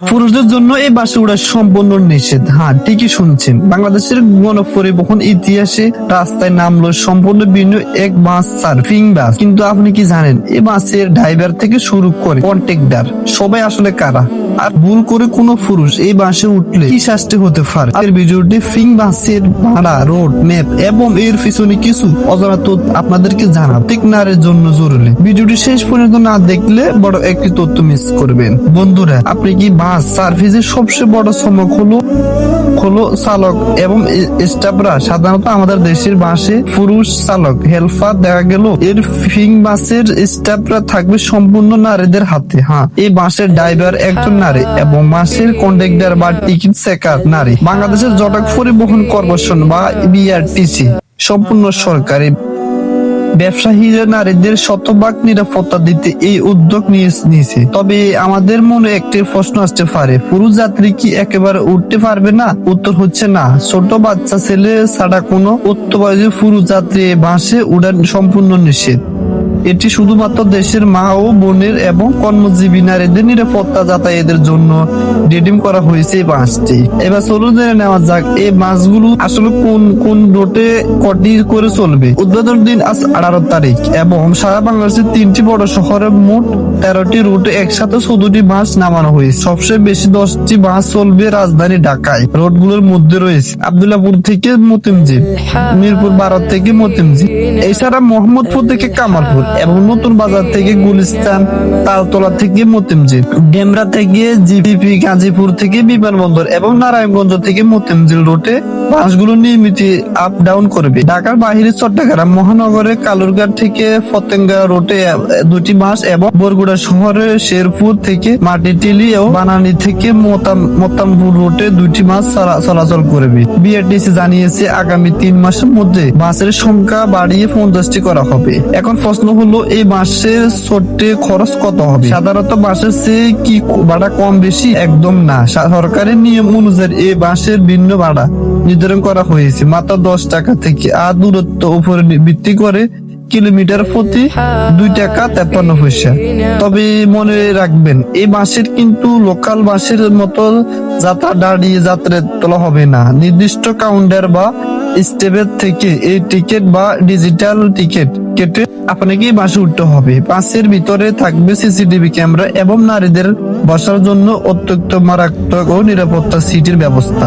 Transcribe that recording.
পুরুষদের জন্য এই বাসে ওড়া সম্পূর্ণ নিষেধ। হ্যাঁ, ঠিকই শুনছেন। বাংলাদেশের গণপরিবহন ইতিহাসে রাস্তায় নামলো সম্পূর্ণ ভিন্ন এক বাস, সার্ফিং বাস। কিন্তু আপনি কি জানেন এই বাসের ড্রাইভার থেকে শুরু করে কন্ট্রাক্টর সবাই আসলে কারা? আর ভুল করে কোনো পুরুষ এই বাসে উঠলে কি শাস্তি হতে পারে? আর ভিডিওটি ফিং বাসের ভাড়া, রোড ম্যাপ এবং এর পিছনে কিছু অজানা তথ্য আপনাদেরকে জানাবো। ঠিক নারের জন্য জরুরি। ভিডিওটি শেষ পর্যন্ত না দেখলে বড় একটি তথ্য মিস করবেন। বন্ধুরা, আপনি কি বাস সার্ভিসের সবচেয়ে বড় চমক হলো চালক এবং স্টাফরা। সাধারণত আমাদের দেশের বাসে পুরুষ চালক হেল্পার দেখা গেল, এর ফিং বাসের স্টাফরা থাকবে সম্পূর্ণ নারীদের হাতে। হ্যাঁ, এই বাসের ড্রাইভার একজন নারী এবং বাসের কন্ডাক্টর বা টিকিট চেকার নারী। বাংলাদেশের জটক পরিবহন কর্পোরেশন বা বিআরটিসি সম্পূর্ণ সরকারি। ব্যবসায়ীরা নারীদের শতভাগ নিরাপত্তা দিতে এই উদ্যোগ নিয়েছে। তবে আমাদের মনে একটি প্রশ্ন আসতে পারে, পুরুষ যাত্রী কি একেবারে উঠতে পারবে না? উত্তর হচ্ছে না। ছোট বাচ্চা ছেলে ছাড়া কোনো উচ্চবয়সী পুরুষ যাত্রী বাসে উড়ান সম্পূর্ণ নিষেধ। এটি শুধুমাত্র দেশের মা ও বোনের এবং কর্মজীবী নারীদের নিরাপত্তা যাতায়াতের জন্য রিডিম করা হয়েছে এই বাসটি। এবার চলুন জেনে নেওয়া যাক এই বাসগুলো আসলে কোন রুটে কটি করে চলবে। উদ্বোধন দিন আজ 18 তারিখ এবং সারা বাংলাদেশের 3টি বড় শহরে মোট 13টি রুটে একসাথে 14টি বাস নামানো হয়েছে। সবচেয়ে বেশি 10টি বাস চলবে রাজধানী ঢাকায়। রুটগুলোর মধ্যে রয়েছে আব্দুল্লাহপুর থেকে মতিমজিদ, মিরপুর 12 থেকে মতিমজিদ, এছাড়া মোহাম্মদপুর থেকে কামালপুর এবং নতুন বাজার থেকে গুলিস্তান, তালতলা থেকে মতিমজিদ, ডেমরা থেকে জিপিপি, গাজীপুর থেকে বিমানবন্দর এবং নারায়ণগঞ্জ থেকে মতিমজিদ রুটে বাসগুলো নিয়মিত আপ ডাউন করবে। ঢাকার বাইরে চট্টগ্রাম মহানগরে কালুরঘাট থেকে ফতেঙ্গা রুটে 2টি বাস এবং বরগুড়া শহরের শেরপুর থেকে মাটিটিলি ও বানানী থেকে মোতামপুর রুটে 2টি বাস চলাচল করবে। বিআরটিসি জানিয়েছে আগামী 3 মাসের মধ্যে বাসের সংখ্যা বাড়িয়ে 50টি করা হবে। এখন প্রশ্ন হলো, এই বাসের চড়তে খরচ কত হবে? সাধারণত বাসের চেয়ে কি ভাড়া কম বেশি? একদম না। সরকারি নিয়ম অনুযায়ী এই বাসের ভিন্ন ভাড়া নির্ধারণ করা হয়েছে মাত্র 10 টাকা থেকে। আর দূরত্ব উপরে ভিত্তি করে কিলোমিটার প্রতি 2 টাকা 53 পয়সা। তবে মনে রাখবেন, এই বাসের কিন্তু লোকাল বাসের মতো যাত্রা দাঁড়িয়ে যাত্রা তোলা হবে না। নির্দিষ্ট কাউন্টার বা স্টেপের থেকে এই টিকিট বা ডিজিটাল টিকিট কেটে আপনাকে বাসে উঠতে হবে। বাসের ভিতরে থাকবে সিসিটিভি ক্যামেরা এবং নারীদের বসার জন্য অত্যন্ত মারাত্মক ও নিরাপত্তা সিটের ব্যবস্থা।